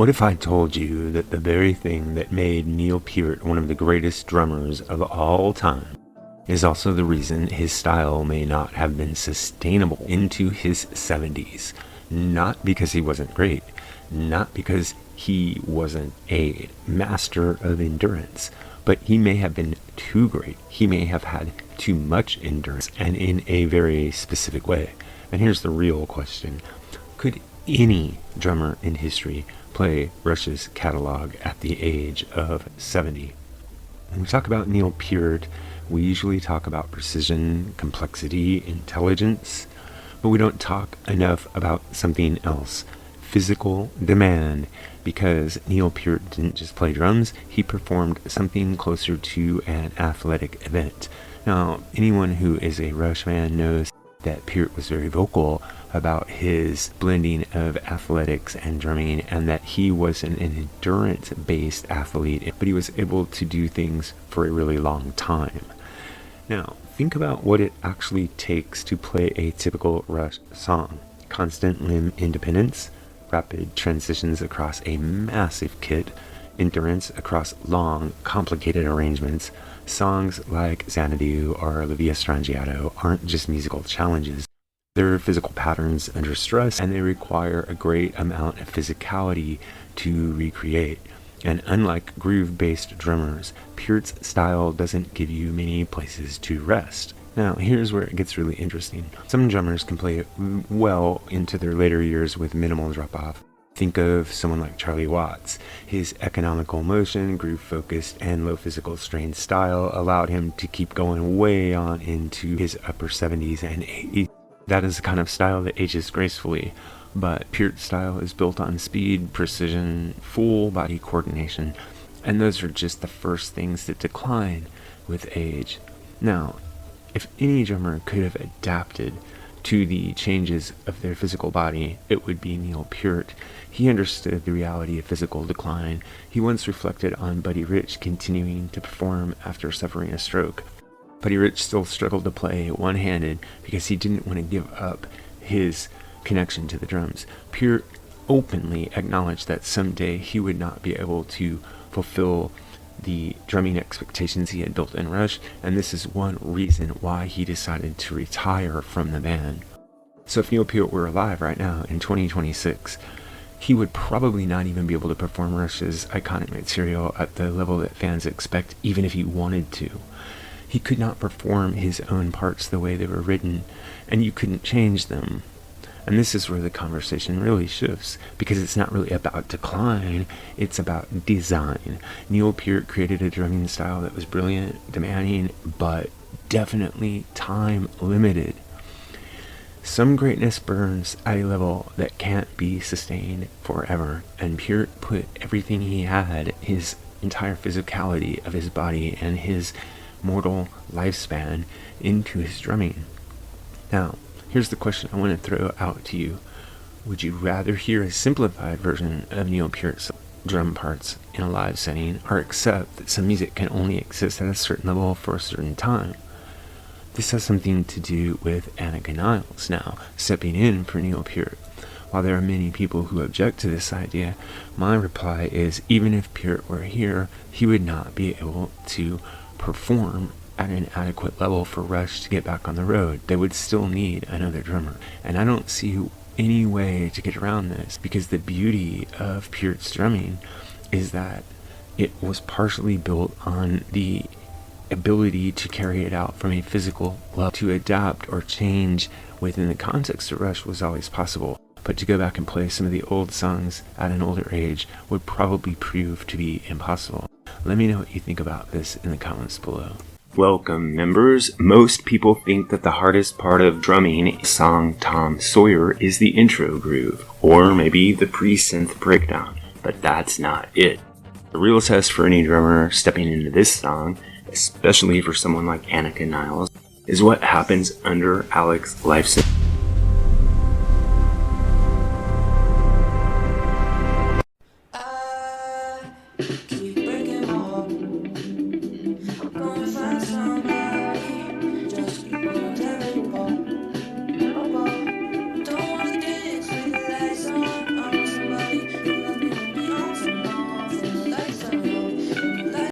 What if I told you that the very thing that made Neil Peart one of the greatest drummers of all time is also the reason his style may not have been sustainable into his 70s? Not because he wasn't great, not because he wasn't a master of endurance, but he may have been too great. He may have had too much endurance, and in a very specific way. And here's the real question. Could any drummer in history play Rush's catalog at the age of 70? When we talk about Neil Peart, we usually talk about precision, complexity, intelligence, but we don't talk enough about something else: physical demand. Because Neil Peart didn't just play drums, he performed something closer to an athletic event. Now, anyone who is a Rush fan knows that Peart was very vocal about his blending of athletics and drumming, and that he was an endurance-based athlete, but he was able to do things for a really long time. Now, think about what it actually takes to play a typical Rush song. Constant limb independence, rapid transitions across a massive kit, endurance across long, complicated arrangements. Songs like Xanadu or La Via Strangiato aren't just musical challenges. They're physical patterns under stress, and they require a great amount of physicality to recreate. And unlike groove-based drummers, Peart's style doesn't give you many places to rest. Now, here's where it gets really interesting. Some drummers can play well into their later years with minimal drop-off. Think of someone like Charlie Watts. His economical motion, groove-focused, and low physical strain style allowed him to keep going way on into his upper 70s and 80s. That is the kind of style that ages gracefully, but Peart's style is built on speed, precision, full body coordination, and those are just the first things that decline with age. Now, if any drummer could have adapted to the changes of their physical body, it would be Neil Peart. He understood the reality of physical decline. He once reflected on Buddy Rich continuing to perform after suffering a stroke. Buddy Rich still struggled to play one-handed because he didn't want to give up his connection to the drums. Peart openly acknowledged that someday he would not be able to fulfill the drumming expectations he had built in Rush, and this is one reason why he decided to retire from the band. So if Neil Peart were alive right now in 2026, he would probably not even be able to perform Rush's iconic material at the level that fans expect, even if he wanted to. He could not perform his own parts the way they were written, and you couldn't change them. And this is where the conversation really shifts, because it's not really about decline, it's about design. Neil Peart created a drumming style that was brilliant, demanding, but definitely time limited. Some greatness burns at a level that can't be sustained forever, and Peart put everything he had, his entire physicality of his body and his mortal lifespan, into his drumming. Now, here's the question I want to throw out to you. Would you rather hear a simplified version of Neil Peart's drum parts in a live setting, or accept that some music can only exist at a certain level for a certain time? This has something to do with Annika Niles now stepping in for Neil Peart. While there are many people who object to this idea, my reply is even if Peart were here, he would not be able to perform at an adequate level for Rush to get back on the road. They would still need another drummer. And I don't see any way to get around this, because the beauty of Peart's drumming is that it was partially built on the ability to carry it out from a physical level. To adapt or change within the context of Rush was always possible, but to go back and play some of the old songs at an older age would probably prove to be impossible. Let me know what you think about this in the comments below. Welcome, members. Most people think that the hardest part of drumming a song Tom Sawyer is the intro groove, or maybe the pre-synth breakdown, but that's not it. The real test for any drummer stepping into this song, especially for someone like Annika Niles, is what happens under Alex's life sentence.